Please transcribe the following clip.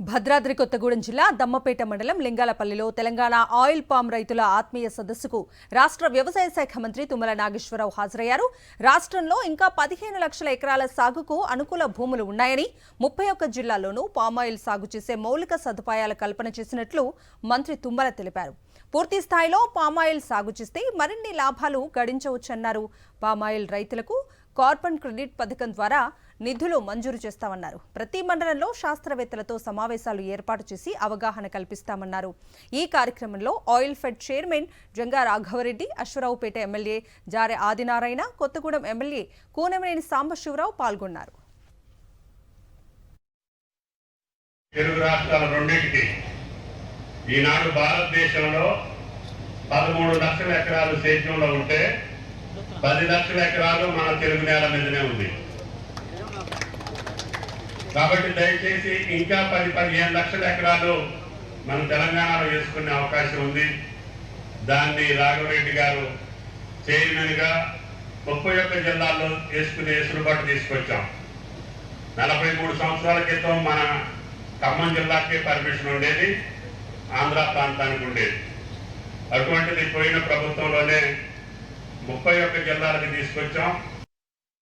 భద్రాద్రి కొత్తగూడెం జిల్లా దమ్మపేట మండలం లింగాలపల్లిలో Telangana oil palm రైతుల ఆత్మీయ సదస్సుకు రాష్ట్ర వ్యవసాయ శాఖ మంత్రి తుమ్మల నాగేశ్వరరావు హాజరయ్యారు. రాష్ట్రంలో ఇంకా 15 లక్షల ఎకరాల సాగుకు అనుకూల భూములు ఉన్నాయని, 31 జిల్లాల్లోనూ పామాయిల్ సాగు చేసే మౌలిక సదుపాయాల కల్పన చేసినట్లు మంత్రి తుమ్మల తెలిపారు. పూర్తి స్థాయిలో పామాయిల్ సాగు చేస్తే మరిన్ని లాభాలు గడించవచ్చన్నారు. పామాయిల్ రైతులకు కార్బన్ క్రెడిట్ పథకం ద్వారా నిధులు మంజూరు చేస్తామన్నారు. ప్రతి మండలంలో శాస్త్రవేత్తలతో సమావేశాలు ఏర్పాటు చేసి అవగాహన కల్పిస్తామన్నారు. ఈ కార్యక్రమంలో oil fed chairman Janga Raghava Reddy, Aswaraopeta MLA Jare Adinarayana, Kothagudem MLA Kunamneni Sambasiva Rao పాల్గొన్నారు. తెలుగు రాష్ట్రాల రెండింటికి ఈనాడు భారతదేశంలో 13 లక్షల ఎకరాలు సేద్యంలో ఉంటే 10 లక్షల ఎకరాలు మన తెలుగు నేల మీదనే ఉంది. కాబట్టి దయచేసి ఇంకా 10-15 లక్షల ఎకరాలు మన తెలంగాణలో వేసుకునే అవకాశం ఉంది. దాన్ని రాఘవరెడ్డి గారు చైర్మన్గా 31 జిల్లాల్లో వేసుకునే వెసులుబాటు తీసుకొచ్చాం. 43 సంవత్సరాల క్రితం మన ఖమ్మం జిల్లాకే పర్మిషన్ ఉండేది, ఆంధ్ర ప్రాంతానికి ఉండేది. అటువంటిది పోయిన ప్రభుత్వంలోనే 31 జిల్లాలకు తీసుకొచ్చాం.